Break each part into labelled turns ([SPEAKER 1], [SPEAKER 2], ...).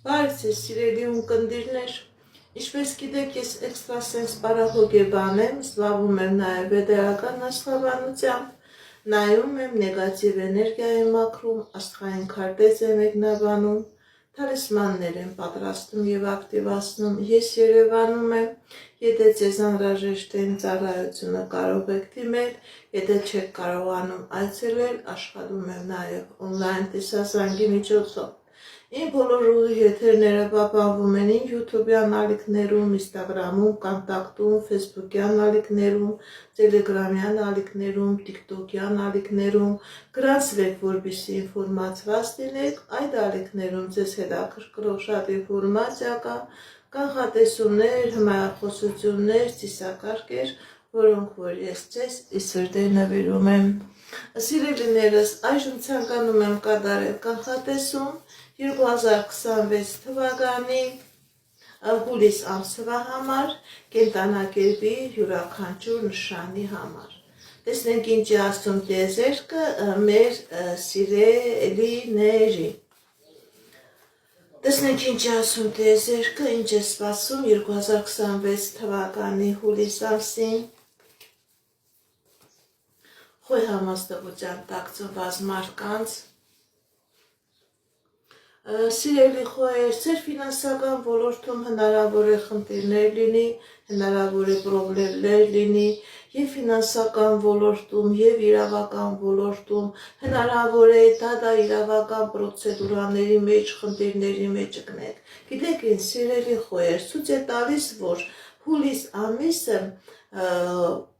[SPEAKER 1] Բարև ձեզ սիրելի ունկնդիրներ, ինչպես գիտեք, ես էքստրասենս պարահոգեբան եմ, զբաղվում եմ նաև վեդերական աստղաբանությամբ, նայում եմ նեգատիվ էներգիայի մաքրում, աստղային քարտեզ եմ մեկնաբանում, թալիսմաններ եմ պատրաստում և ակտիվացնում, ես Երևանում եմ, եթե ձեզ անհրաժեշտ է ծառայությունը կարող եք դիմել, եթե չեք կարողանում այցելել, աշխատում եմ նաև օնլայն տեսազանգի միջոցով։ Իմ բոլոր ուղի եթերները պահպանվում են իմ YouTube-յան ալիքներում, Instagram-ում, Կոնտակտում, Facebook-յան ալիքներում, Telegram-յան ալիքներում, TikTok-յան ալիքներում, գրանցվեք, որպեսզի ինֆորմացված լինեք, այդ ալիքներում ձեզ հետաքրքրող շատ ինֆորմացիա կա, կանխատեսումներ, հմայախոսություններ, ծիսակարգեր, որոնք որ ես ձեզ իսրտե նվիրում եմ։ Սիրելիներս, այժմ ցանկանում եմ կատարել կանխատեսում 2026 թվականի հուլիս ամսվա համար կենտանակերպի յուրաքանչյուր նշանի համար։ Տեսնենք ինչ է ասում տիեզերքը մեր սիրելիների։ Տեսնենք ինչ է ասում տիեզերքը, ինչ է սպասում 2026 թվականի հուլիս ամսին։ Խոյ համաստեղության տակ ծնված մարդկանց Սիրելի խոհեր, ձեր ֆինանսական ոլորտում հնարավոր է խնդիրներ լինի, հնարավոր է պրոբլեմներ լինի, եւ ֆինանսական ոլորտում, եւ իրավական ոլորտում, հնարավոր է դա իրավական պրոցեդուրաների մեջ, խնդիրների մեջ գնեք։ Գիտեք, ինձ սիրելի խոհեր, ցույց է տալիս, որ հուլիս ամիսը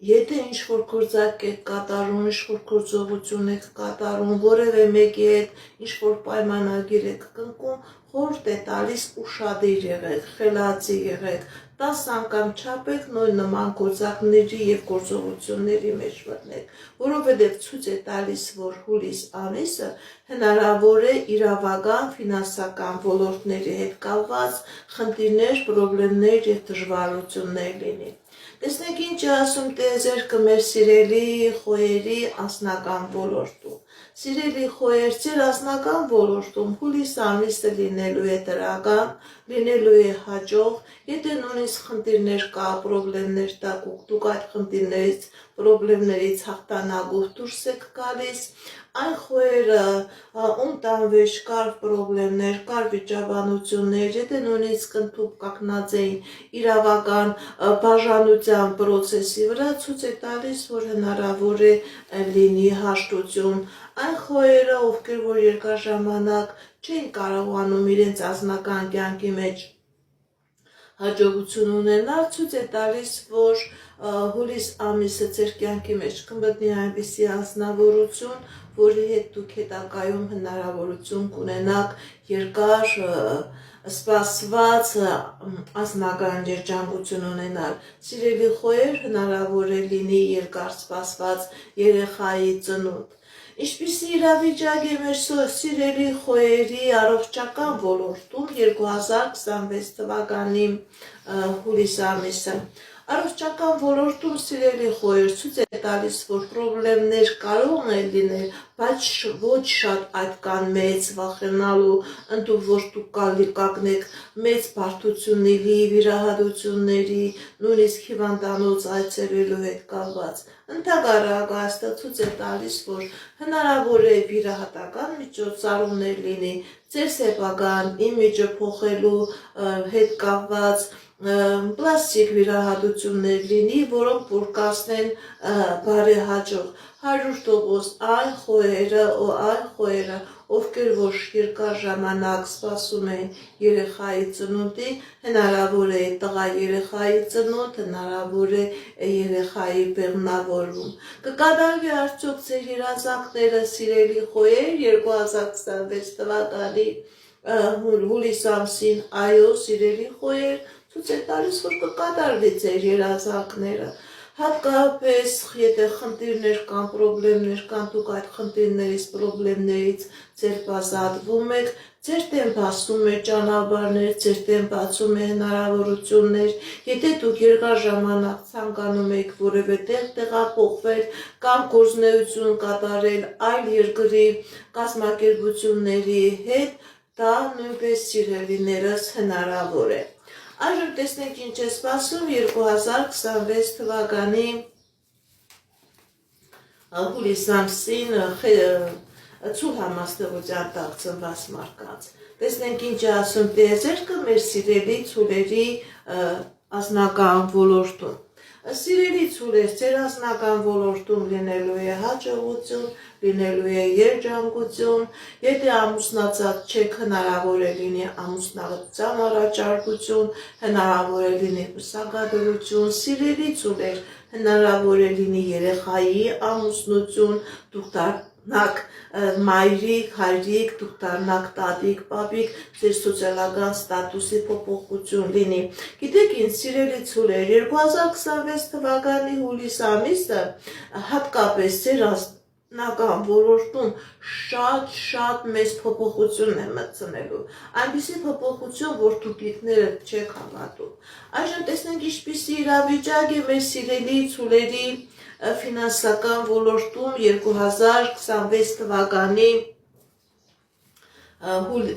[SPEAKER 1] եթե ինչ-որ գործակ եք կատարում, ինչ-որ գործողություն եք կատարում, որևէ մեկի հետ ինչ-որ պայմանագիր եք կնքում, խորհուրդ է տալիս ուշադիր եղեք, խելացի եղեք, 10 անգամ չափեք նույն նման գործակների և գործողությունների մեջ մտնեք, որովհետև ցույց է տալիս, որ հուլիս ամիսը հնարավոր է իրավական, ֆինանսական ոլորտների հետ կապված խնդիրներ, պրոբլեմներ և դժվարություններ լինի։ Տեսնենք ինչ է ասում տիեզերքը մեր սիրելի խոյերի անձնական ոլորտում։ Սիրելի խոյեր, ձեր անձնական ոլորտում հուլիս ամիսը լինելու է դրական, լինելու է հաջող, եթե նույնիսկ խնդիրներ կա, պրոբլեմներ կա, դուք այդ խնդիրներից, պրոբլեմներից հաղթանակով դուրս եք գալիս, այն խոյերը, ում տանվեջ կար պրոբլեմներ, կար վիճաբանություններ, եթե նույնիսկ ընդཐུպ կակնած էին իրավական բաժանության պրոցեսի վրա, ցույց է տալիս, որ հնարավոր է լինի հաշտություն, այն խոյերը, ովքեր որ երկար ժամանակ չեն կարողանում իրենց անձնական կյանքի մեջ հաջողություն ունենալ, ցույց է տալիս, որ հուլիս ամիսը ձեր կյանքի մեջ կմտնի այնպիսի անձնավորություն, որի հետ դուք հետագայում հնարավորություն կունենաք երկար սպասված անձնական երջանկություն ունենալ։ Սիրելի խոյեր, հնարավոր է լինի երկար սպասված երեխայի ծնունդ։ Ինչպիսի իրավիճակ է մեր սիրելի խոյերի առողջական ոլորտում 2026 թվականի հուլիս ամիսը։ Առողջական ոլորտում սիրելի խոյեր ցույց է տալիս, որ պրոբլեմներ կարող են լինել, բայց ոչ շատ այդքան մեծ վախենալու, ընդդուք որ դուք կակնեք մեծ բարդությունների, վիրահատությունների, նույնիսկ հիվանդանոց այցելելու հետ կապված։ Ընդհակառակը այստեղ ցույց է տալիս, որ հնարավոր է վիրահատական միջոցառումներ լինի, ձեր սեփական իմիջը փոխելու հետ կապված պլաստիկ վիրահատություններ լինի, որոնք որ կասնեն բարեհաջող 100% այն խոյերը, ովքեր որ երկար ժամանակ սպասում են երեխայի ծնունդի, հնարավոր է տղա երեխայի ծնունդ, հնարավոր է երեխայի բեղմնավորում։ Կկատարվի արդյոք ձեր երազանքները սիրելի խոյեր 2026 թվականի հուլիս ամսին, այո սիրելի խոյեր, ցույց է տալիս, որ կկատարվի ձեր երազանքները։ Հատկապես, եթե խնդիրներ կան, պրոբլեմներ կան, դուք այդ խնդիրներից, պրոբլեմներից ձերբազատվում եք, ձեր դեմ բացում է ճանապարհներ, ձեր դեմ բացում է հնարավորություններ, եթե դուք երկար ժամանակ ցանկանում եք որևէ տեղ տեղափոխվել կամ գործունեություն կատարել այլ երկրի կազմակերպությունների հետ, դա նույնպես սիրելիներս հնարավոր է։ Այժմ տեսնենք ինչ է սպասում 2026 թվականի հուլիս ամսին ցույց համաստեղության տակ ծնված մարդկանց։ Տեսնենք ինչ է ասում տիեզերքը մեր սիրելի ցուլերի անձնական ոլորտում։ Սիրելի ցուլեր, ձեր անձնական ոլորտում լինելու է հաջողություն, լինելու է երջանկություն, եթե ամուսնացած չեք, հնարավոր է լինի ամուսնալուծության առաջարկություն, հնարավոր է լինի բուսակադրություն, սիրելի ցուլեր, հնարավոր է լինի երեխայի ամուսնություն, դուք դառնաք մայրիկ, հայրիկ, դուք դառնաք տատիկ, պապիկ, ձեր սոցիալական ստատուսի փոփոխություն լինի։ Գիտեք ինչ, սիրելի ցուլեր, 2026 թվականի հուլիս ամիսը հատկապես ձեր անձնական ոլորտում շատ մեծ փոփոխություն է մտցնելու։ Այնպիսի փոփոխություն, որ դուք ինքներդ չեք հավատում։ Այժմ տեսնենք ինչպիսի իրավիճակ է մեր սիրելի ցուլերի ֆինանսական ոլորտում 2026 թվականի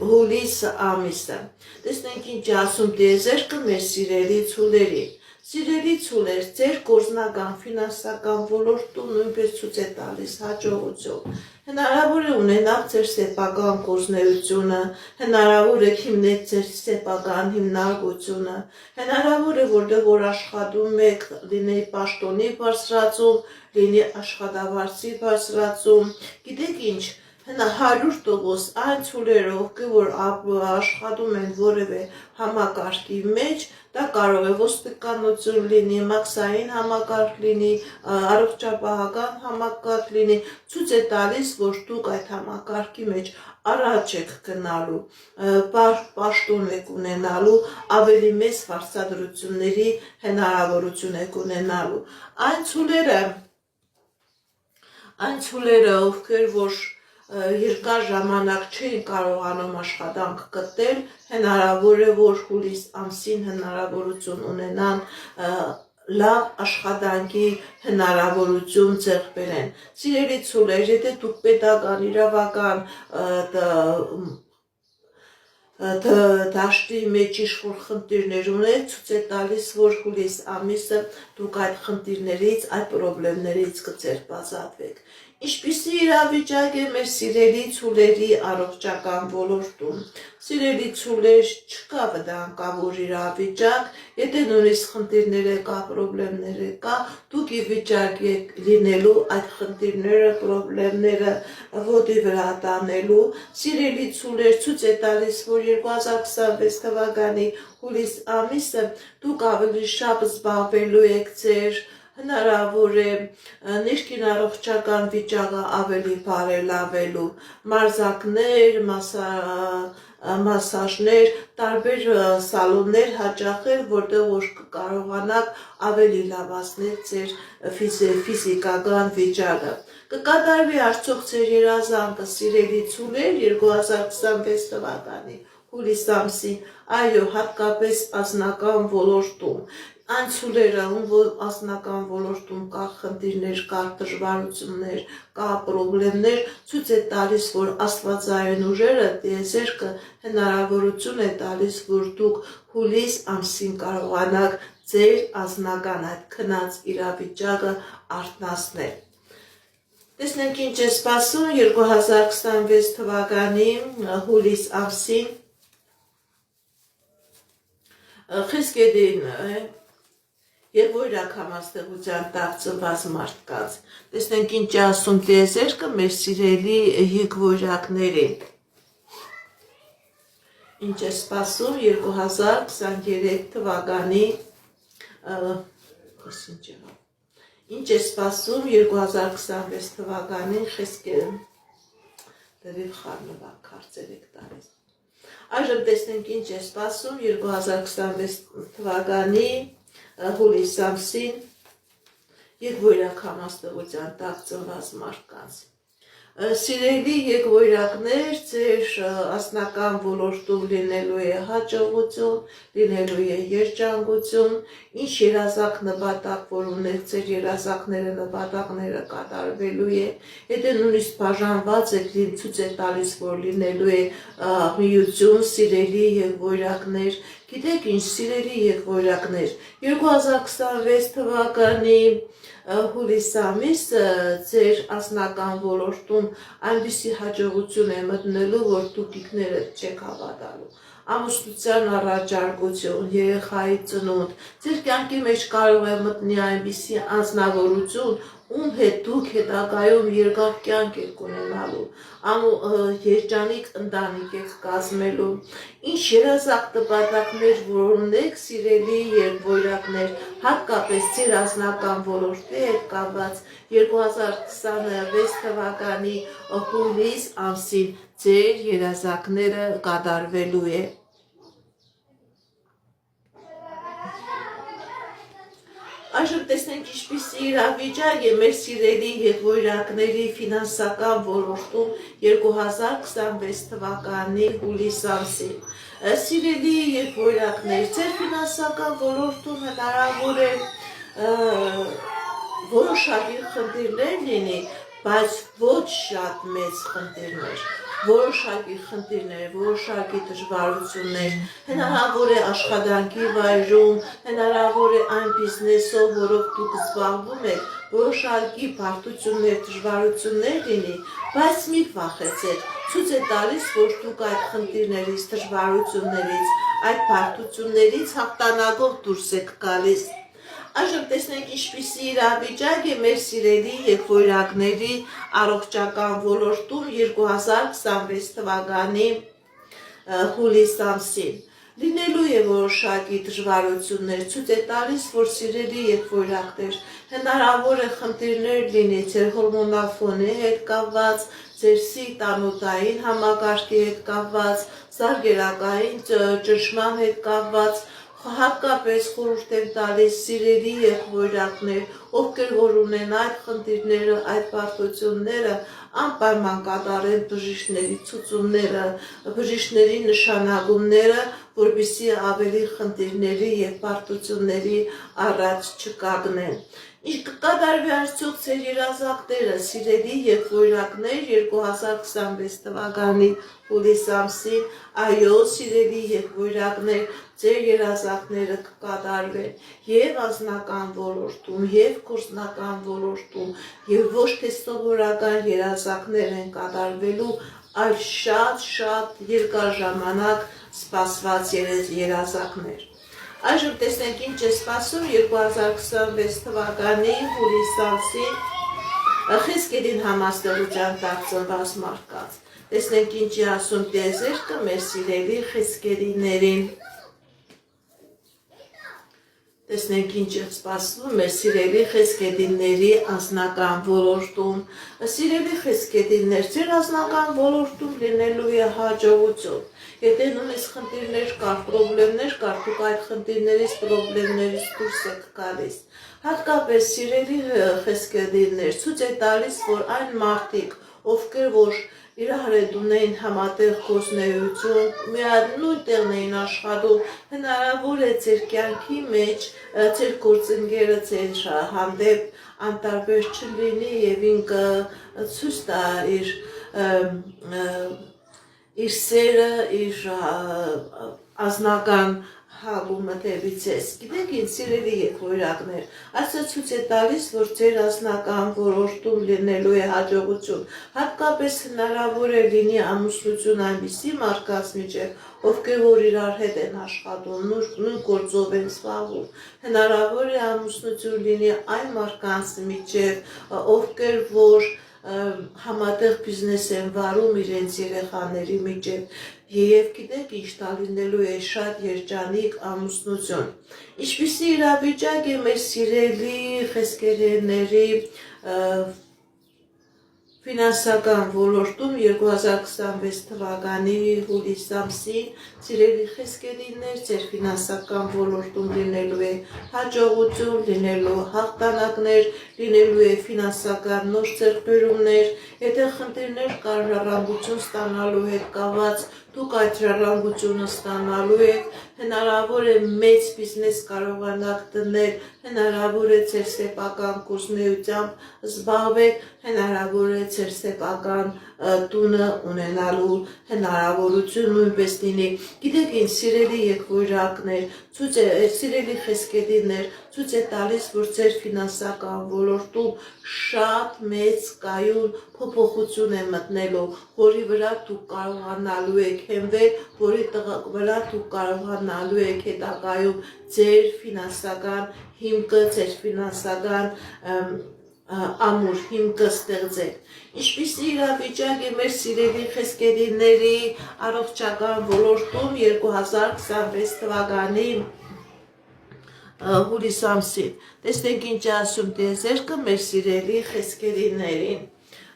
[SPEAKER 1] հուլիս ամիսը։ Տեսնենք ինչ ասում տիեզերքը մեր սիրելի ցուլերի։ Սիրելի ցուլեր, ձեր գործնական ֆինանսական ոլորտում նույնպես ցույց է տալիս հաջողություն։ Հնարավոր է ունենալ ձեր սեփական գործունեությունը, հնարավոր է հիմնել ձեր սեփական հիմնարկությունը, հնարավոր է որտեղ որ աշխատում եք, լինի պաշտոնի բարձրացում, լինի աշխատավարձի բարձրացում, գիտեք ինչ, 100% այն ցուլերը, ովքեր որ աշխատում են որևէ համակարգի մեջ, դա կարող է ոստիկանություն լինի, մաքսային համակարգ լինի, առողջապահական համակարգ լինի, ցույց է տալիս, որ դուք այդ համակարգի մեջ առաջ եք գնալու, պաշտոն եք ունենալու, ավելի մեծ վարձատրությունների հնարավորություն եք ունենալու։ Այն ցուլերը, ովքեր որ երկար ժամանակ չէին կարողանում աշխատանք գտնել, հնարավոր է որ հուլիս ամսին հնարավորություն ունենան լավ աշխատանքի հնարավորություն ձեռք բերեն։ Սիրելի ցուլեր, եթե դուք պետական իրավական դաշտի մեջ իշխող խնդիրներ ունեք, ցույց է տալիս, որ հուլիս ամիսը դուք այդ խնդիրներից, այդ պրոբլեմներից կձերբազատվեք։ Ինչպիսի իրավիճակ է մեր սիրելի ցուլերի առողջական ոլորտում։ Սիրելի ցուլեր, չկա վտանգավոր իրավիճակ, եթե նույնիսկ խնդիրներ կա, պրոբլեմներ կա, դուք ի վիճակի եք լինելու այդ խնդիրները, պրոբլեմները ոտի վրա տանելու։ Սիրելի ցուլեր, ցույց է տալիս, որ 2026 թվականի հուլիս ամիսը դուք ավելի շատ զբաղվելու եք ձեր հնարավոր է ներքին առողջական վիճակը ավելի բարելավելու, մարզակներ, մասաժներ, տարբեր սալոններ հաճախել, որտեղ որ կկարողանաք ավելի լավացնել ձեր ֆիզիկական վիճակը։ Կկատարվի արդյոք ձեր երազանքը, սիրելի ցուլեր, 2026 թվականի հուլիս ամսին, այո, հատկապես անձնական ոլորտում։ Այն ցուլերը, որ անձնական ոլորտում կա խնդիրներ, կա դժվարություններ, կա պրոբլեմներ, ցույց է տալիս, որ աստվածային ուժերը, տիեզերքը հնարավորություն է տալիս, որ դուք հուլիս ամսին կարողանաք ձեր անձնական այդ քնած իրավիճակը արթնացնել։ Տեսնենք ինչ է սպասում 2026 թվականի հուլիս ամսին Խեսկեդին եւ որակ համաստեղության տակ ծնված մարդկանց։ Տեսնենք ինչ է ասում տիեզերքը մեր սիրելի հիգվորակներին։ Ինչ է սպասում 2023 թվականի Ինչ է սպասում 2026 թվականին Խեսկեդին դեպի խառնվակ քարծեր եք տալիս։ Այժմ տեսնենք ինչ է սպասում 2026 թվականի հուլիս ամսին եւ որակ համաստեղության տակ ծնված մարդկանց։ Սիրելի եկվորակներ, ձեր ասնական ոլորտում լինելու է հաջողություն, լինելու է երջանկություն, ինչ երազակ նպատակ, որ ունեք ձեր երազակները, նպատակները կատարվելու է, եթե նույնիսկ բաժանված եք, ցույց է տալիս, որ լինելու է միություն, սիրելի եկվորակներ, գիտեք ինչ, սիրելի եկվորակներ, 2026 թվականի հուլիս ամիսը ձեր ասնական ոլորտում այնպիսի հաջողություն է մտնելու, որ տուփիկները չեք հավատալու։ Ամուսնության առաջարկություն, երեխայի ծնունդ, ձեր կյանքի մեջ կարող է մտնի այնպիսի անձնավորություն, ում հետ դուք հետագայում երկար կյանք եք ունենալու, երջանիկ ընտանիք եք կազմելու, ինչ երազակ նպատակներ որ ունեք, սիրելի եկվորակներ, հատկապես ձեր անձնական ոլորտի հետ կապված 2026 թվականի հուլիս ամսին ձեր երազակները կատարվելու է։ Այժմ տեսնենք ինչպիսի իրավիճակ է մեր սիրելի եկվորակների ֆինանսական ոլորտում 2026 թվականի հուլիս ամսին։ Սիրելի եկվորակներ, ձեր ֆինանսական ոլորտում հնարավոր է որոշակի խնդիրներ լինի, բայց ոչ շատ մեծ խնդիրներ, որոշակի խնդիրներ, որոշակի դժվարություններ, հնարավոր է աշխատանքի վայրում, հնարավոր է այն բիզնեսով, որով դուք զբաղվում եք, որոշակի բարդություններ, դժվարություններ լինի, բայց մի վախեցեք, ցույց է տալիս, որ դուք այդ խնդիրներից, դժվարություններից, այդ բարդություններից հաղթանակով դուրս եք գալիս։ Այժմ տեսնենք ինչպիսի իրավիճակ է մեր սիրելի եկվորակների առողջական ոլորտում 2026 թվականի հուլիս ամսին։ Լինելու է որոշակի դժվարություններ, ցույց է տալիս, որ սիրելի եկվորակներ, հնարավոր է խնդիրներ լինի ձեր հորմոնալ ֆոնի հետ կապված, ձեր սիրտանոթային համակարգի հետ կապված, զարկերակային ճնշման հետ կապված, հատկապես խորհուրդ եմ տալիս սիրելի եկվորակներ, ովքեր որ ունեն այդ խնդիրները, այդ բարդությունները, անպայման կատարեն բժիշկների ցուցումները, բժիշկների նշանակումները, որպեսզի ավելի խնդիրների եւ բարդությունների առաջ չկանգնեն։ Ինչ կկատարվի արդյոք ձեր երազակները, սիրելի եկվորակներ 2026 թվականի հուլիս ամսին, այո, սիրելի եկվորակներ, ձեր երազակները կկատարվեն եւ անձնական ոլորտում, եւ գործնական ոլորտում, եւ ոչ թե սովորական երազակներ են կատարվելու, այլ շատ երկար ժամանակ սպասված երազակներ։ Այժմ տեսնենք ինչ է սպասում 2026 թվականի հուլիս ամսին Խեսկերին համաստեղության տաղծնված մարդկանց։ Տեսնենք ինչի ասում տիեզերքը մեր սիրելի խեսկերիներին։ Տեսնենք ինչ է սպասվում մեր սիրելի խեսկերիների անձնական ոլորտում։ Սիրելի խեսկերիներ, ձեր անձնական ոլորտում լինելու է հաջողություն։ Եթե նույնիսկ խնդիրներ կար, պրոբլեմներ կար, դուք այդ խնդիրներից, պրոբլեմներից դուրս եք գալիս։ Հատկապես սիրելի խեսկերիներ, ցույց է տալիս, որ այն մարդիկ, ովքեր որ իրար հետ ունեն համատեղ գործունեություն, նույն տեղն էին աշխատում, հնարավոր է ձեր կյանքի մեջ ձեր գործընկերը ձեր հանդեպ անտարբեր չլինի եւ ինքը ցույց տա իր սերը, իր անձնական հալումը դեպից ես։ Գիտեք ինչ սիրելի եկվորակներ, այսը ցույց է տալիս, որ ձեր անձնական ոլորտում լինելու է հաջողություն, հատկապես հնարավոր է լինի ամուսնություն այնպիսի մարդկանց միջև, ովքեր որ իրար հետ են աշխատում, նույն գործով են զբաղվում, հնարավոր է ամուսնություն լինի այն մարդկանց միջև, ովքեր որ համատեղ բիզնես են վարում իրենց երեխաների միջև եւ գիտեք ինչ տալինելու է շատ երջանիկ ամուսնություն։ Ինչպիսի իրավիճակ է մեր սիրելի խեսկերիների Ֆինանսական ոլորտում 2026 թվականի հուլիս ամսին սիրելի խեսգերիներ, ձեր ֆինանսական ոլորտում լինելու է հաջողություն, լինելու հաղթանակներ, լինելու է ֆինանսական նոր ձեռքբերումներ, եթե խնդիրներ կար ժառանգություն ստանալու հետ կապված, դուք այդ ժառանգությունը ստանալու եք, հնարավոր է մեծ բիզնես կարողանաք դնել, հնարավոր է ձեր սեփական կորզնեությամբ զբաղվեք, հնարավոր է ձեր սեփական տունը ունենալու հնարավորություն նույնպես լինի։ Գիտեք ինչ, սիրելի եղբայրակներ, սիրելի խեսգետիներ, ցույց է տալիս, որ ձեր ֆինանսական ոլորտում շատ մեծ կայուն փոփոխություն է մտնելու, որի վրա դուք կարողանալու եք հենվել, որի վրա դուք կարողանալու եք հետագայում ձեր ֆինանսական հիմքը, ձեր ֆինանսական ամուր հիմքը ստեղծել։ Ինչպիսի իրավիճակ է մեր սիրելի խեսգետիների առողջական ոլորտում 2026 թվականի հուլիս ամսին։ Տեսնենք ինչ ասում տիեզերքը մեր սիրելի խեսգետիներին։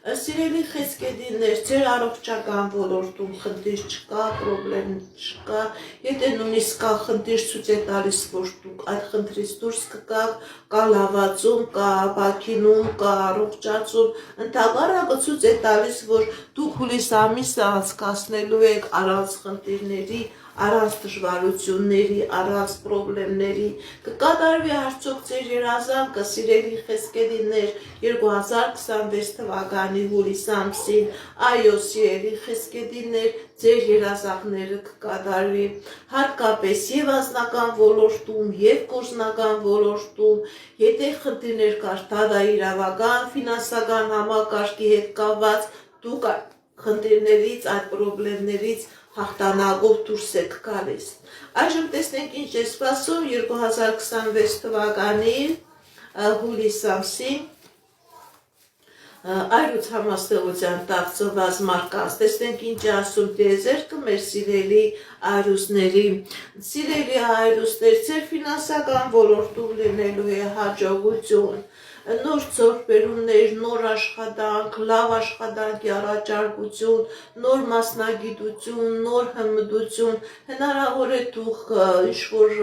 [SPEAKER 1] Սիրելի խեսգետիներ, ձեր առողջական ոլորտում խնդիր չկա, պրոբլեմ չկա, եթե նույնիսկ կա խնդիր ցույց է տալիս, որ դուք այդ խնդրից դուրս կգաք, կա լավացում, կա ապաքինում, կա առողջացում, ընդհանրապես ցույց է տալիս, որ դուք հուլիս ամիսը անցկացնելու եք առանց խնդիրների, առանց դժվարությունների, առանց պրոբլեմների, կկատարվի արդյոք ձեր երազանքը, սիրելի խեսգետիներ, 2026 թվականի հուլիս ամսին, այո, սիրելի խեսգետիներ, ձեր երազանքները կկատարվի, հատկապես եւ անձնական ոլորտում, եւ գործնական ոլորտում, եթե խնդիրներ կար, դա իրավական, ֆինանսական համակարգի հետ կապված, դուք խնդիրներից, այդ պրոբլեմներից հաղթանակով դուրս եք գալիս։ Այժմ տեսնենք ինչ է սպասում 2026 թվականի հուլիս ամսին այրուց համաստեղության տակ ծնված մարդկանց։ Տեսնենք ինչ է ասում տիեզերքը մեր սիրելի այրուսների։ Սիրելի այրուսներ, ձեր ֆինանսական ոլորտում լինելու է հաջողություն, նոր ձեռքբերումներ, նոր աշխատանք, լավ աշխատանքի առաջարկություն, նոր մասնագիտություն, նոր հմտություն, հնարավոր է դուք ինչ-որ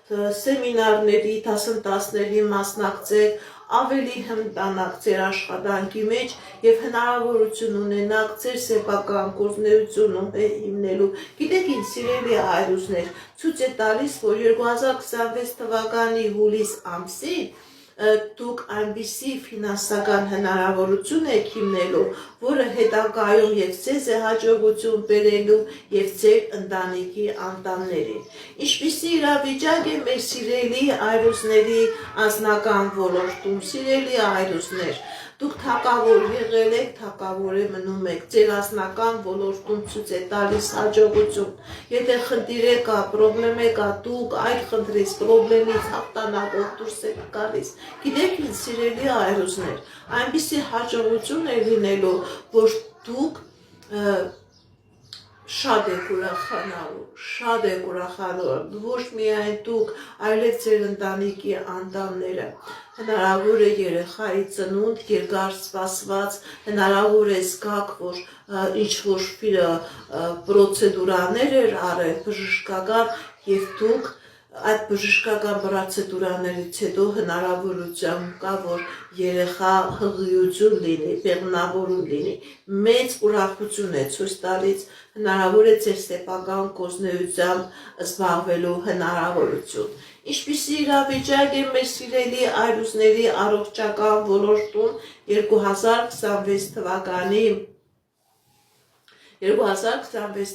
[SPEAKER 1] սեմինարների, դասընթացների մասնակցեք, ավելի հմտանաք ձեր աշխատանքի մեջ եւ հնարավորություն ունենաք ձեր սեփական գործունեությունում հիմնելու։ Գիտեք ինչ, սիրելի այրուսներ, ցույց է տալիս, որ 2026 թվականի հուլիս ամսին դուք այնպիսի ֆինանսական հնարավորություն եք հիմնելու, որը հետագայում եւ ձեզ է հաջողություն բերելու եւ ձեր ընտանիքի անդամներին։ Ինչպիսի իրավիճակ է մեր սիրելի այրուսների անձնական ոլորտում, սիրելի այրուսներ, դուք թակավոր եղել եք, թակավոր է մնում եք, ձեր անձնական ոլորտում ցույց է տալիս հաջողություն։ Եթե խնդիր է կա, պրոբլեմ է կա, դուք այդ խնդրից, պրոբլեմից հաղթանակով դուրս եք գալիս։ Գիտեք ինչ, սիրելի այրուսներ, այնպիսի հաջողություն է լինելու, որ դուք շատ եք ուրախանալու, ոչ միայն դուք, այլև ձեր ընտանիքի անդամները, հնարավոր է երեխայի ծնունդ, երկար սպասված, հնարավոր է զգաք, որ ինչ-որ պրոցեդուրաներ էր արել, բժշկական, եւ դուք այդ բժշկական պրոցեդուրաներից հետո հնարավորություն կա, որ երեխա հղիություն լինի, բեղմնավորում լինի, մեծ ուրախություն է ցույց տալիս, հնարավոր է ձեր սեփական գործունեությամբ զբաղվելու հնարավորություն։ Ինչպիսի իրավիճակ է մեր սիրելի այրուսների առողջական ոլորտում 2026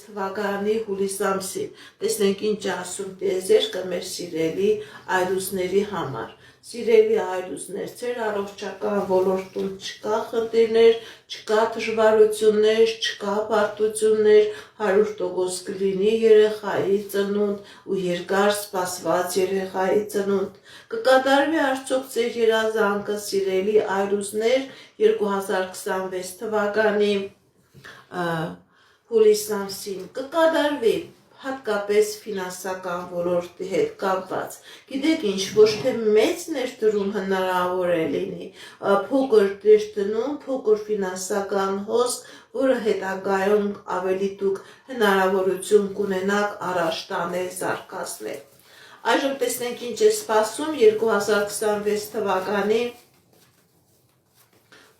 [SPEAKER 1] թվականի հուլիս ամսին։ Տեսնենք ինչ ասում տիեզերքը մեր սիրելի այրուսների համար։ Սիրելի այրուսներ, ձեր առողջական ոլորտում չկա խնդիրներ, չկա դժվարություններ, չկա բարդություններ, 100% կլինի երեխայի ծնունդ ու երկար սպասված երեխայի ծնունդ։ Կկատարվի արդյոք ձեր երազանքը, սիրելի այրուսներ, 2026 թվականի հուլիս ամսին կկատարվի, հատկապես ֆինանսական ոլորտի հետ կապված։ Գիտեք ինչ, ոչ թե մեծ ներդրում հնարավոր է լինի, փոքր ներդրում, փոքր ֆինանսական հոսք, որը հետագայում ավելի դուք հնարավորություն կունենաք առաջ տանել, զարգացնել։ Այժմ տեսնենք ինչ է սպասում 2026 թվականի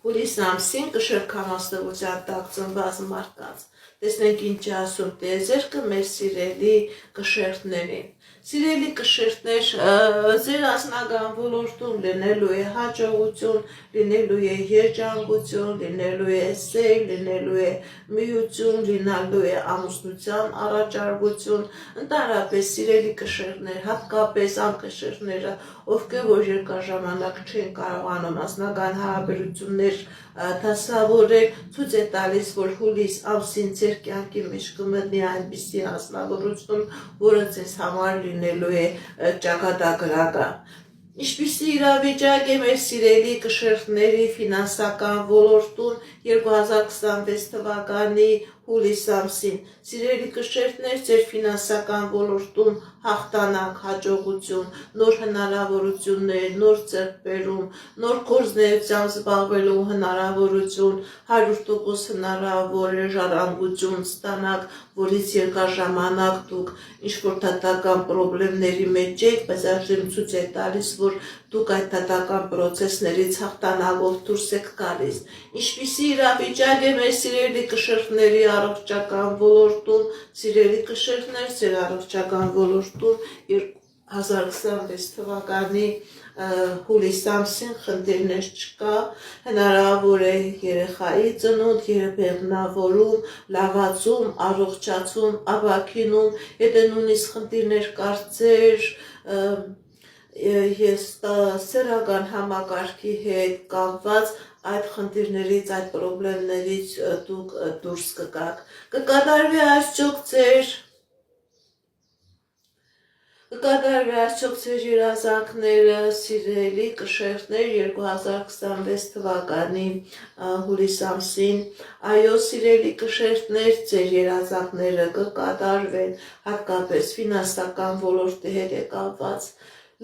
[SPEAKER 1] հուլիս ամսին կշռքամասնության տակ ծնված մարդկանց։ Տեսնենք ինչ է ասում տիեզերքը մեր սիրելի կշերտներին։ Սիրելի կշերտներ, ձեր անձնական ոլորտում լինելու է հաջողություն, լինելու է երջանկություն, լինելու է սեր, լինելու է միություն, լինելու է ամուսնության առաջարկություն, ընդհանրապես սիրելի կշերտներ, հատկապես անկշերտները, ովքեր որ երկար ժամանակ չեն կարողանում անձնական հարաբերություններ դասավորել, ցույց է տալիս, որ հուլիս ամսին ձեր կյանքի մեջ կմտնի այնպիսի անձնավորություն, որը ձեզ համար լինելու է ճակատագրական։ Ինչպիսի իրավիճակ է մեր սիրելի կշերտների ֆինանսական ոլորտում 2026 թվականի հուլիս ամսին։ Սիրելի կշերտներ, ձեր ֆինանսական ոլորտում հաղթանակ, հաջողություն, նոր հնարավորություններ, նոր ձեռքբերում, նոր գործունեությամբ զբաղվելու հնարավորություն, 100% հնարավոր է ժառանգություն ստանաք, որից երկար ժամանակ դուք ինչ-որ դատական պրոբլեմների մեջ եք, բայց այժմ ցույց է տալիս, որ դուք այդ դատական պրոցեսներից հաղթանակով դուրս եք գալիս։ Ինչպիսի իրավիճակ է մեր սիրելի կշերտների առողջական ոլորտում, սիրելի կշերտներ, ձեր առողջական ոլորտում 2026 թվականի հուլիս ամսին խնդիրներ չկա, հնարավոր է երեխայի ծնունդ, երբեղնավորում, լավացում, առողջացում, ապաքինում, եթե նույնիսկ խնդիրներ կարծեր ես սեռական համակարգի հետ կապված այդ խնդիրներից, այդ պրոբլեմներից դուք դուրս կգաք։ Կկատարվի արդյոք ձեր երազանքները, սիրելի կշերտներ 2026 թվականի հուլիս ամսին։ Այո, սիրելի կշերտներ, ձեր երազանքները կկատարվեն, հատկապես ֆինանսական ոլորտի հետ է կապված։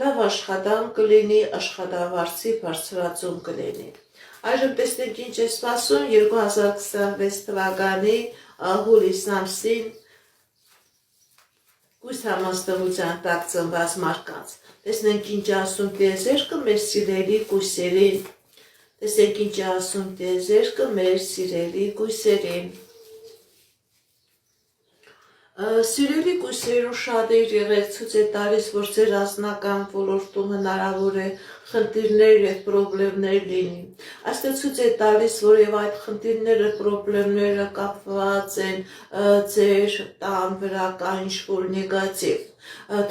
[SPEAKER 1] Լավ աշխատանք կլինի, աշխատավարձի բարձրացում կլինի։ Այժմ տեսնենք ինչ է սպասում 2026 թվականի հուլիս ամսին կույս համաստեղության տակ ծնված մարդկանց։ Տեսնենք ինչ է ասում տիեզերքը մեր սիրելի կույսերին։ Տեսնենք ինչ է ասում տիեզերքը մեր սիրելի կույսերին։ Սիրելի կույսերու շատեր եղեք, ցույց է տալիս, որ ձեր անձնական ոլորտում հնարավոր է խնդիրներ եւ պրոբլեմներ լինի։ Այստեղ ցույց է տալիս, որ եւ այդ խնդիրները, պրոբլեմները կապված են ձեր տան վրա կա ինչ-որ նեգատիվ,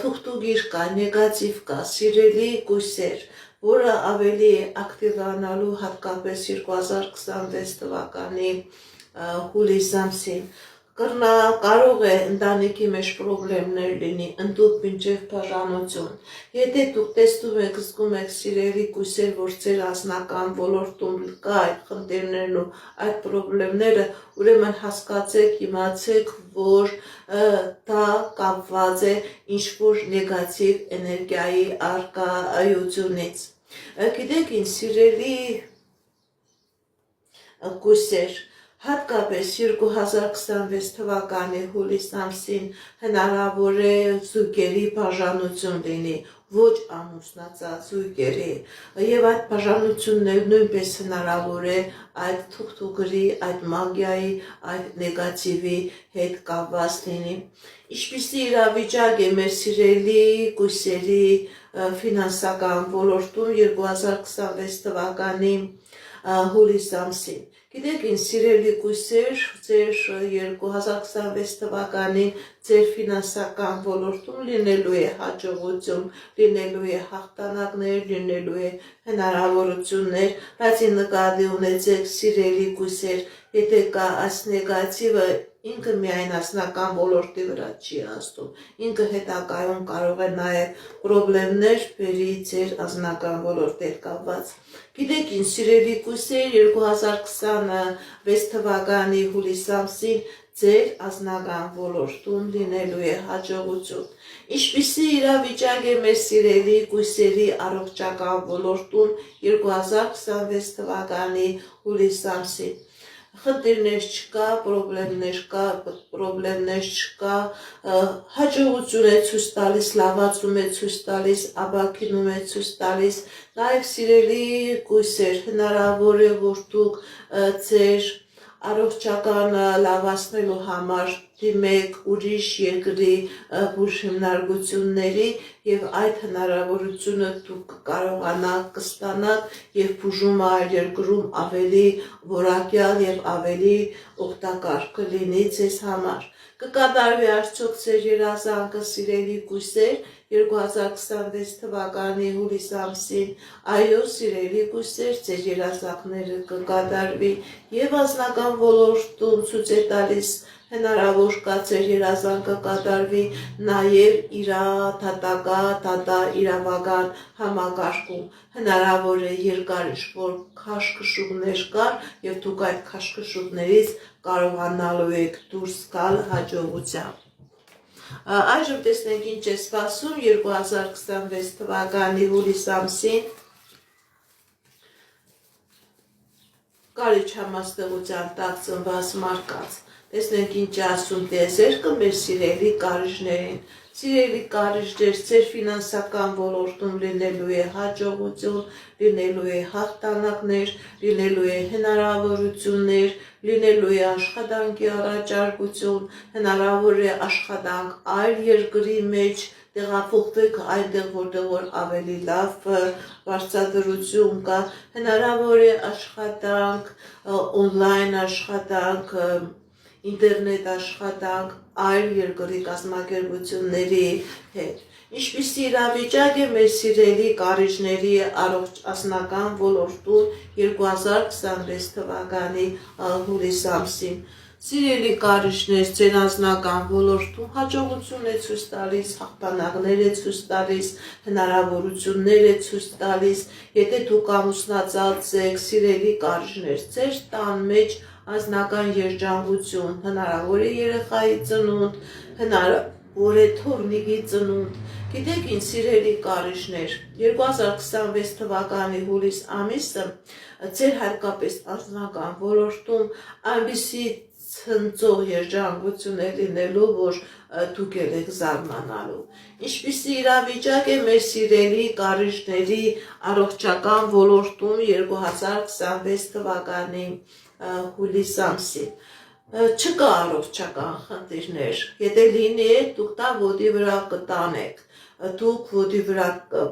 [SPEAKER 1] թուղթուգիր կա, նեգատիվ կա, սիրելի կույսեր, որը ավելի է ակտիվանալու հատկապես 2026 թվականի հուլիս ամսին։ Կարող է ընտանիքի մեջ պրոբլեմներ լինի, ընդդուք մինչև բաժանություն։ Եթե դուք տեսնում եք, զգում եք սիրելի կույսեր, որ ձեր անձնական ոլորտում կա այդ խնդիրներն ու այդ պրոբլեմները, ուրեմն հասկացեք, իմացեք, որ դա կապված է ինչ-որ նեգատիվ էներգիայի առկայությունից։ Գիտեք ինչ, սիրելի կույսեր, հատկապես 2026 թվականի հուլիս ամսին հնարավոր է զույգերի բաժանություն լինի, ոչ ամուսնացած զույգերի, եւ այդ բաժանությունները նույնպես հնարավոր է այդ թուղթուգրի, այդ մագիայի, այդ նեգատիվի հետ կապված լինի։ Ինչպիսի իրավիճակ է մեր սիրելի կույսերի ֆինանսական ոլորտում 2026 թվականի հուլիս ամսին։ Գիտեք ինչ, սիրելի կույսեր, ձեր 2026 թվականին ձեր ֆինանսական ոլորտում լինելու է հաջողություն, լինելու է հաղթանակներ, լինելու է հնարավորություններ, բայց նկատի ունեցեք, սիրելի կույսեր, եթե կա այս նեգատիվը, ինքը միայն ասնական ոլորտի վրա չի ազդում, ինքը հետագայում կարող է նաև պրոբլեմներ բերի ձեր ասնական ոլորտի հետ կապված։ Գիտեք ինչ, սիրելի կույսեր, 2026 թվականի հուլիս ամսին ձեր ասնական ոլորտում լինելու է հաջողություն։ Ինչպիսի իրավիճակ է մեր սիրելի կույսերի առողջական ոլորտում 2026 թվականի հուլիս ամսին։ Խնդիրներ չկա, պրոբլեմներ չկա, հաջողություն է ցույց տալիս, լավացում է ցույց տալիս, ապաքինում է ցույց տալիս, նաև սիրելի կույսեր, հնարավոր է որ դուք ձեր առողջական լավացնելու համար դիմեք ուրիշ երկրի բուժհիմնարկությունների եւ այդ հնարավորությունը դուք կարողանաք կստանաք եւ բուժումը այլ երկրում ավելի որակյալ եւ ավելի օգտակար կլինի ձեզ համար։ Կկատարվի արդյոք ձեր երազանքը սիրելի կույսեր 2026 թվականի հուլիս ամսին, այո սիրելի կույսեր, ձեր երազանքները կկատարվի եւ անձնական ոլորտում ցույց է տալիս հնարավոր կա ձեր երազանքը կատարվի նաև դատա իրավական համակարգում հնարավոր է երկար ինչ-որ քաշքշուկներ կար եւ դուք այդ քաշքշուկներից կարողանալու եք դուրս գալ հաջողությամբ։ Այժմ տեսնենք ինչ է սպասում 2026 թվականի հուլիս ամսին կարիճ համաստեղության տակ ծնված մարդկանց։ Տեսնենք ինչ ասում տիեզերքը մեր սիրելի կարիճներին։ Սիրելի կարիճներ, ձեր ֆինանսական ոլորտում լինելու է հաջողություն, լինելու է հաղթանակներ, լինելու է հնարավորություններ, լինելու է աշխատանքի առաջարկություն, հնարավոր է աշխատանք այլ երկրի մեջ տեղափոխվեք այնտեղ, որտեղ ավելի լավ վարձատրություն կա, հնարավոր է աշխատանք, օնլայն աշխատանք, ինտերնետ աշխատանք, այլ երկրի կազմակերպությունների հետ։ Ինչպիսի իրավիճակ է մեր սիրելի կարիճների անձնական ոլորտում 2026 թվականի հուլիս ամսին։ Սիրելի կարիճներ, ձեր անձնական ոլորտում հաջողություն է ցույց տալիս, հաղթանակներ է ցույց տալիս, հնարավորություններ է ցույց տալիս, եթե դուք ամուսնացած եք, սիրելի կարիճներ, ձեր տան մեջ անձնական երջանկություն, հնարավոր է երեխայի ծնունդ, հնարավոր է թոռնիկի ծնունդ։ Գիտեք ինչ սիրելի կարիճներ, 2026 թվականի հուլիս ամիսը ձեր հատկապես անձնական ոլորտում այնպիսի ցնծող երջանկություն է լինելու, որ դուք եք զարմանալու։ Ինչպիսի իրավիճակ է մեր սիրելի կարիճների առողջական ոլորտում 2026 թվականի հուլիս ամսին։ Չկա առողջական խնդիրներ, եթե լինի դուք դա ոտի վրա կտանեք, դուք ոտի վրա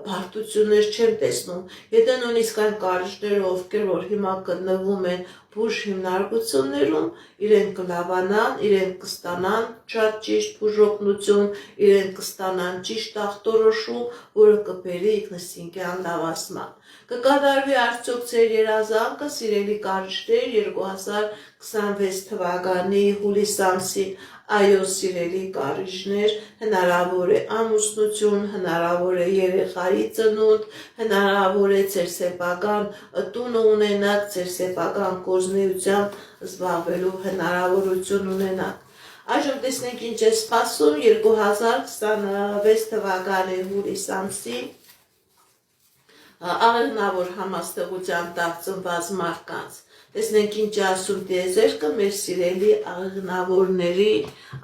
[SPEAKER 1] բարդություններ չեմ տեսնում, եթե նույնիսկ այն կարիճները, ովքեր որ հիմա գտնվում են բուժհիմնարկություններում, իրենք կլավանան, իրենք կստանան շատ ճիշտ բուժօգնություն, իրենք կստանան ճիշտ ախտորոշում, որը կբերի ինքնըստինքյան լավացման։ Կկատարվի արդյոք ձեր երազանքը, սիրելի կարիճներ, 2026 թվականի հուլիս ամսին, այո սիրելի կարիճներ, հնարավոր է ամուսնություն, հնարավոր է երեխայի ծնունդ, հնարավոր է ձեր սեփական տունը ունենաք, ձեր սեփական գործունեությամբ զբաղվելու հնարավորություն ունենաք։ Այժմ տեսնենք ինչ է սպասում 2026 թվականի հուլիս ամսին աղեղնավոր համաստեղության տակ ծնված մարդկանց։ Տեսնենք ինչ ասում տիեզերքը մեր սիրելի աղեղնավորների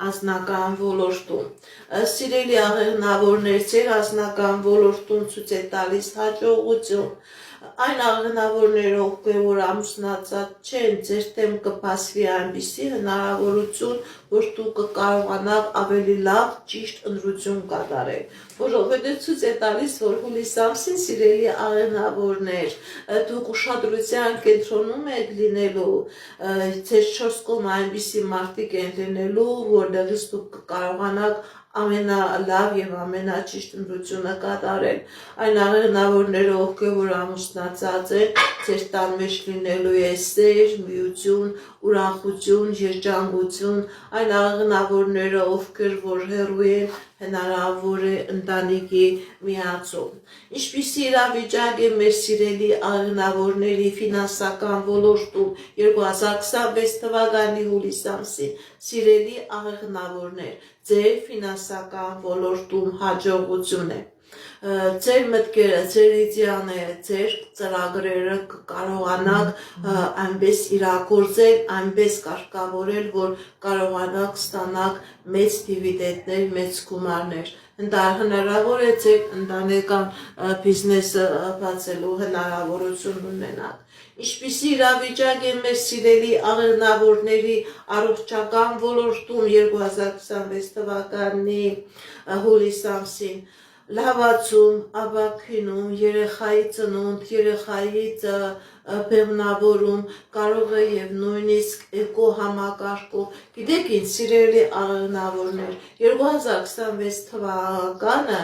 [SPEAKER 1] անձնական ոլորտում։ Սիրելի աղեղնավորներ, ձեր անձնական ոլորտում ցույց է տալիս հաջողություն։ Այն աղեղնավորները, ովքեր որ ամուսնացած չեն, ձեր դեմ կփասվի այնպիսի հնարավորություն, որ դուք կկարողանաք ավելի լավ ճիշտ ընտրություն կատարել, որովհետև ցույց է տալիս, որ հուլիս ամսին սիրելի աղեղնավորներ, դուք ուշադրության կենտրոնում եք լինելու, ձեր 4 կողմ այնպիսի մարդիկ են լինելու, որտեղից դուք կկարողանաք ամենալավ եւ ամենաճիշտ ընտրությունը կատարել։ Այն աղեղնավորները, ովքեր որ ամուսնացած են, ձեր տան մեջ լինելու է սեր, միություն, ուրախություն, երջանկություն, այն աղնավորները, ովքեր որ հեռու են, հնարավոր է ընտանիքի միացում։ Ինչպիսի իրավիճակ է մեր սիրելի աղնավորների ֆինանսական ոլորտում 2026 թվականի հուլիս ամսին, սիրելի աղնավորներ, ձեր ֆինանսական ոլորտում հաջողություն է։ Ձեր մտքերը, ձեր իդեաները, ձեր ծրագրերը կարողանաք այնպես իրագործել, այնպես կարգավորել, որ կարողանաք ստանալ մեծ դիվիդենդներ, մեծ գումարներ։ Հնարավոր է ձեր ընտանեկան բիզնեսը բացելու հնարավորություն ունենալ։ Ինչպիսի իրավիճակ է մեր սիրելի աղնավորների առողջական ոլորտում 2026 թվականի հուլիս ամսին, լավացում, ապաքինում, երեխայի ծնունդ, երեխայի բեղմնավորում, կարող է եւ նույնիսկ էկո համակարգով։ Գիտեք ինչ, սիրելի աղնավորներ, 2026 թվականը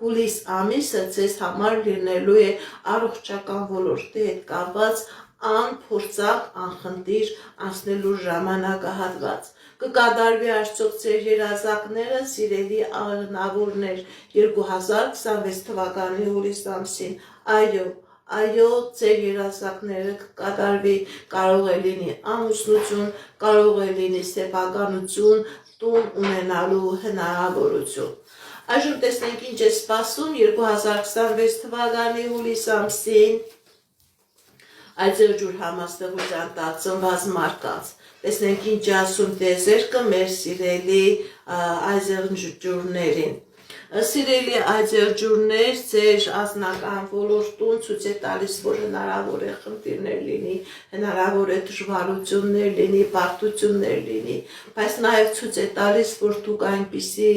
[SPEAKER 1] հուլիս ամիսը ձեզ համար լինելու է առողջական ոլորտի հետ կապված անփորձակ, անխնդիր անցնելու ժամանակահատված։ Կկատարվի արդյոք ձեր երազանքները, սիրելի աղնավորներ, 2026 թվականի հուլիս ամսին։ Այո, ձեր երազանքները կկատարվի, կարող է լինի ամուսնություն, կարող է լինի սեփականություն, տուն ունենալու հնարավորություն։ Այժմ տեսնենք ինչ է սպասում 2026 թվականի հուլիս ամսին Այծեղջուր համաստեղության տակ ծնված մարդկանց։ Տեսնենք ինչ ասում տեզերքը մեր սիրելի այծեղջուրներին։ Սիրելի այծեղջուրներ, ձեր անձնական ոլորտում ցույց է տալիս, որ հնարավոր է խնդիրներ լինի, հնարավոր է դժվարություններ լինի, բարդություններ լինի, բայց նաև ցույց է տալիս, որ դուք այնպիսի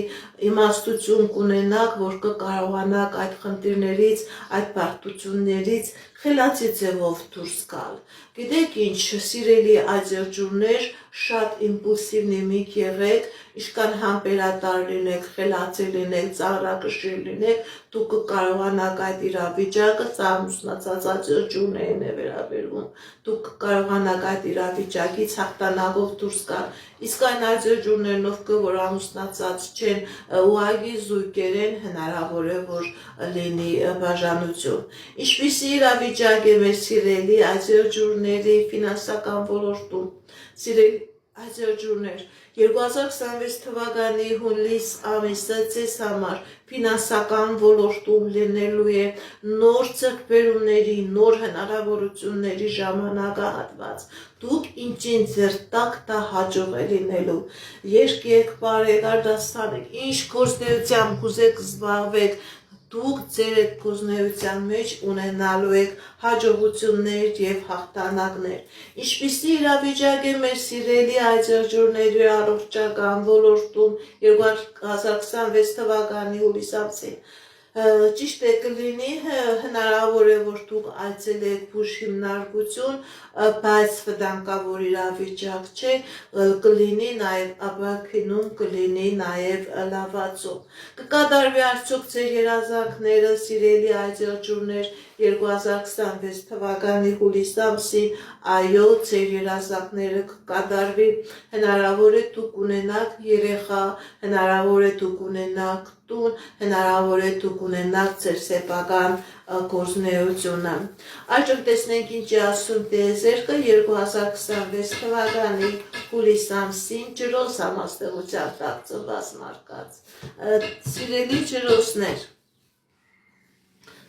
[SPEAKER 1] իմաստություն կունենաք, որ կկարողանաք այդ խնդիրներից, այդ բարդություններից խելացի ձևով դուրս գալ։ Գիտեք ինչ, սիրելի այծեղջուրներ, շատ իմպուլսիվնիմիկ եղեք, ինչքան համբերատար լինեք, խելացի լինեք, ծաղրակշիռ լինեք, դուք կկարողանաք այդ իրավիճակը, ամուսնացած այծեղջուրներին է վերաբերվում, դուք կկարողանաք այդ իրավիճակից հաղթանակով դուրս գալ։ Իսկ այն այծեղջուրներն, ովքեր որ ամուսնացած չեն, ուղղակի զույգեր են, հնարավոր է որ լինի բաժանություն։ Ինչպիսի իրավիճակ է մեր սիրելի այծեղջուրների ֆինանսական ոլորտում։ Սիրելի այծեղջուրներ, 2026 թվականի հուլիս ամիսը ձեզ համար ֆինանսական ոլորտում լինելու է նոր ձեռքբերումների, նոր հնարավորությունների ժամանակահատված։ Դուք ինչին ձեր տակ դա հաջող է լինելու։ Եկեք բարեկարգ դաստանեք, ինչ գործունեությամբ կուզեք զբաղվեք, դուք ձեր այդ գործունեության մեջ ունենալու եք հաջողություններ եւ հաղթանակներ։ Ինչպիսի իրավիճակ է մեր սիրելի այծեղջուրների առողջական ոլորտում 2026 թվականի հուլիս ամսին։ Ճիշտ է կլինի, հնարավոր է որ դուք այցելեք բուժ հիմնարկություն, բայց վտանգավոր իրավիճակ չէ, կլինի նաև ապաքինում, կլինի նաև լավացում։ Կկատարվի արդյոք ձեր երազանքները, սիրելի այծեղջուրներ, 2026 թվականի հուլիս ամսին, այո, ձեր երազանքները կկատարվի, հնարավոր է դուք ունենաք երեխա, հնարավոր է դուք ունենաք տուն, հնարավոր է դուք ունենաք ձեր սեփական գործունեությունը։ Այժմ տեսնենք ինչ է ասում տիեզերքը 2026 թվականի հուլիս ամսին ջրոս համաստեղության տակ ծնված մարդկանց։ Սիրելի ջրոսներ,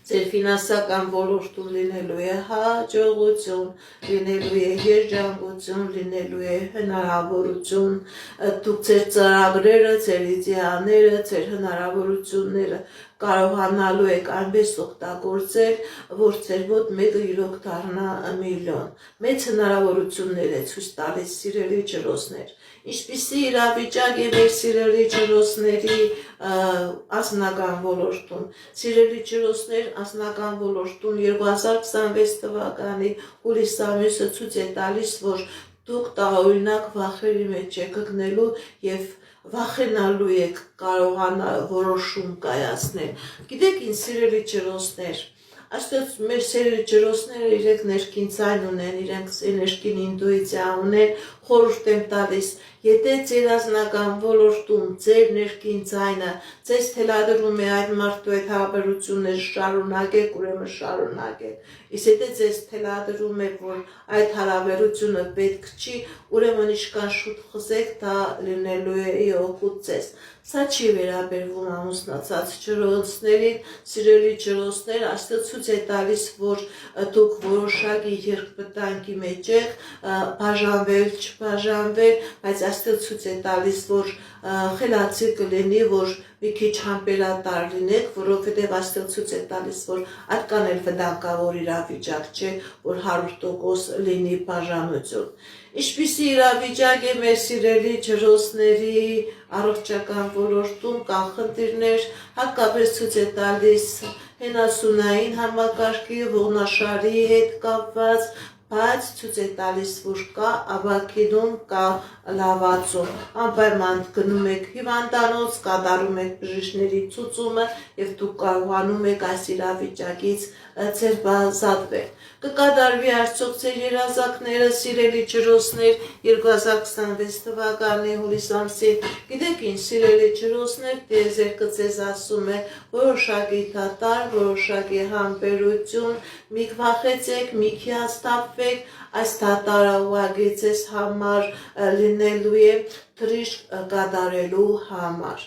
[SPEAKER 1] ձեր ֆինանսական ոլորտում լինելու է հաջողություն, լինելու է երջանկություն, լինելու է հնարավորություն, դուք ձեր ծրագրերը, ձեր իդեաները, ձեր հնարավորությունները կարողանալու եք այնպես օգտագործել, որ ձեր մոտ մեկը իրոք դառնա միլիոն։ Մեծ հնարավորություններ է ցույց տալիս սիրելի ջրոսներ։ Ինչպիսի իրավիճակ է մեր սիրելի ջրոսների անձնական ոլորտում։ Սիրելի ջրոսներ, անձնական ոլորտում 2026 թվականի հուլիս ամիսը ցույց է տալիս, որ դուք տարօրինակ վախերի մեջ եք գտնելու եւ վախենալու եք կարողանալ որոշում կայացնել։ Գիտեք ինչ, սիրելի ջրոսներ, Աստված մեր սերը ջրոսները իրենք ներքին ցայն ունեն, իրենք ներքին ինտուիցիա ունեն, խորհուրդ եմ տալիս, եթե ձեր ազնական ոլորտում ձեր ներքին ցայնը ձեզ թելադրում է այդ մարդու հետ հարաբերությունները շարունակեք, ուրեմն շարունակեք։ Իսկ եթե ձեզ թելադրում է, որ այդ հարաբերությունը պետք չի, ուրեմն ինչքան շուտ խզեք, դա լինելու է օգուտ ձեզ։ Սա չի վերաբերվում ամուսնացած ջրոցներին, սիրելի ջրոցներ, Աստված ցույց է տալիս, որ դուք որոշակի երկպտանքի մեջ եք, բաժանվել, չբաժանվել, բայց Աստված ցույց է տալիս, որ խելացի կլինի, որ մի քիչ համբերատար լինեք, որովհետև Աստված ցույց է տալիս, որ այդքան էլ վտանգավոր իրավիճակ չէ, որ 100% լինի բաժանություն։ Ինչպիսի իրավիճակ է մեր սիրելի ջրոցների առողջական ոլորտում կան խնդիրներ, հատկապես ցույց է տալիս հենասունային համակարգի, ողնաշարի հետ կապված, բայց ցույց է տալիս, որ կա ավագինում, կա լավացում։ Անպայման գնում եք հիվանդանոց, կատարում եք բժիշկների ցուցումը եւ դուք կարողանում եք այս իրավիճակից ձերբազատվել։ Կկատարվի արդյոք ձեր երազանքները, սիրելի ջրոցներ, 2026 թվականի հուլիս ամսին։ Գիտեք ինչ, սիրելի ջրոցներ, Տիեզերքը ձեզ ասում է որոշակի դատար, որոշակի համբերություն, մի վախեցեք, մի հիասթափվեք, այս դատարը ուղղակի ձեզ համար լինելու է թրիշկ կատարելու համար,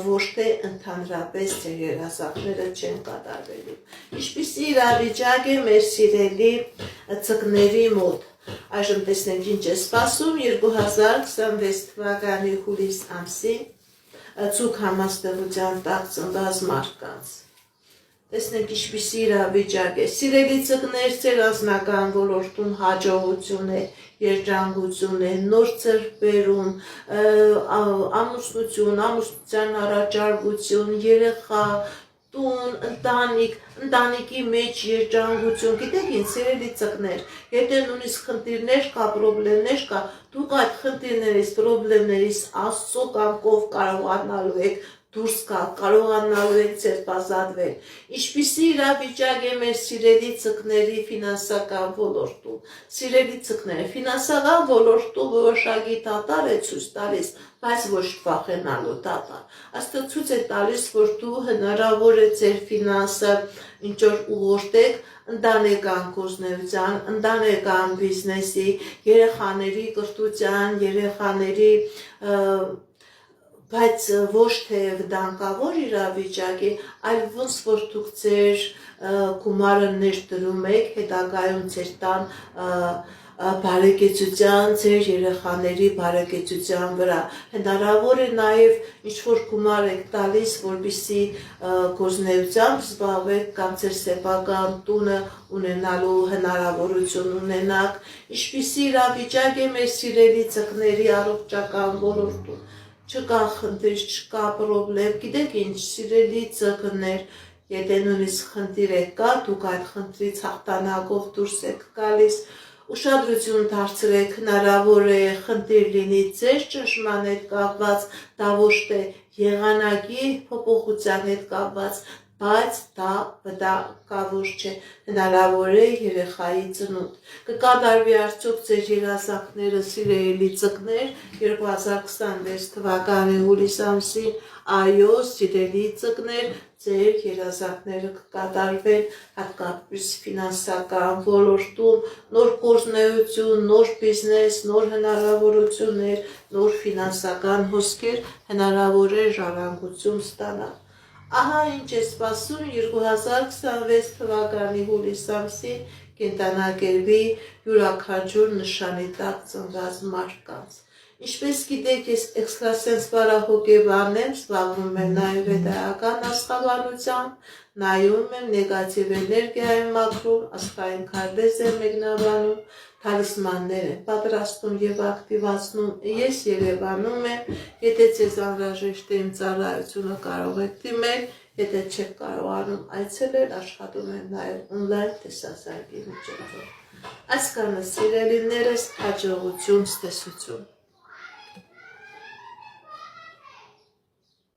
[SPEAKER 1] ոչ թե ընդհանրապես ձեր երազանքները չեն կատարվելու։ Ինչպիսի իրավիճակ է մեր սիրելի ծնկների մոտ։ Այժմ տեսնենք ինչ է սպասում 2026 թվականի հուլիս ամսին ցուկ համաստեղության տակ ծնված մարդկանց։ Տեսնենք ինչպիսի իրավիճակ է։ Սիրելի ծնկներ, ձեր անձնական ոլորտում հաջողություն է, երջանկություն է, նոր ձեռքբերում, ամուսնություն, ամուսնության առաջարկություն, երեխա, տուն, ընտանիք, ընտանիքի մեջ երջանկություն։ Գիտեք ինչ, սիրելի ծնկներ, եթե նույնիսկ խնդիրներ կա, պրոբլեմներ կա, դուք այդ խնդիրներից, պրոբլեմներից Աստծո կամքով կարողանալու եք դուրս գալ, կարողանալու եք ձերբազատվել։ Ինչպիսի իրավիճակ է մեր սիրելի ծնկների ֆինանսական ոլորտում։ Սիրելի ծնկներ, ֆինանսական ոլորտում որոշակի դատար է ցույց տալիս, բայց ոչ վախենալու դատար։ Աստված ցույց է տալիս, որ դու հնարավոր է ձեր ֆինանսը ինչ որ ուղղորդեք ընտանեկան գործունեության, ընտանեկան բիզնեսի, երեխաների կրթության, երեխաների բայց ոչ թե վտանգավոր իրավիճակի, այլ ոնց որ դուք ձեր գումարը ներդրում եք հետագայում ձեր տան բարեկեցության, ձեր երեխաների բարեկեցության վրա։ Հնարավոր է նաև ինչ-որ գումար եք տալիս, որպեսզի գործունեությամբ զբաղվեք կամ ձեր սեփական տունը ունենալու հնարավորություն ունենաք։ Ինչպիսի իրավիճակ է մեր սիրելի ծնկների առողջական ոլորտում։ Չկա խնդիր, չկա պրոբլեմ, գիտեք ինչ, սիրելի ծնկներ, եթե նույնիսկ խնդիր է կա, դուք այդ խնդրից հաղթանակով դուրս եք գալիս, ուշադրություն դարձրեք, հնարավոր է խնդիր լինի ձեր ճնշման հետ կապված, դա ոչ թե եղանակի փոփոխության հետ կապված, բայց դա վտանգավոր չէ, հնարավոր է երեխայի ծնունդ։ Կկատարվի արդյոք ձեր երազանքները, սիրելի ծնկներ, 2026 թվականի հուլիս ամսին, այո, սիրելի ծնկներ, ձեր երազանքները կկատարվեն, հատկապես ֆինանսական ոլորտում, նոր գործունեություն, նոր բիզնես, նոր հնարավորություններ, նոր ֆինանսական հոսքեր, հնարավոր է ժառանգություն ստանալ։ Ահա ինչ է սպասում 2026 թվականի հուլիս ամսին կենդանակերպի յուրաքանչյուր նշանի տակ ծնված մարդկանց։ Ինչպես գիտեք, ես էքստրասենս բարահոգեբան եմ, զբաղվում եմ նաև վեդայական աստղաբանությամբ, նայում եմ նեգատիվ էներգիա եմ մաքրում, աստղային քարտեզ եմ մեկնաբանում, թալիսմաններ եմ պատրաստում եւ ակտիվացնում, ես Երևանում եմ, եթե ձեզ անհրաժեշտ է իմ ծառայությունը կարող եք դիմել, եթե չեք կարողանում այցելել, աշխատում եմ նաև on-line տեսասարքի միջոցով։ Այսքանը սիրելիներս, հաջողություն, ցտեսություն։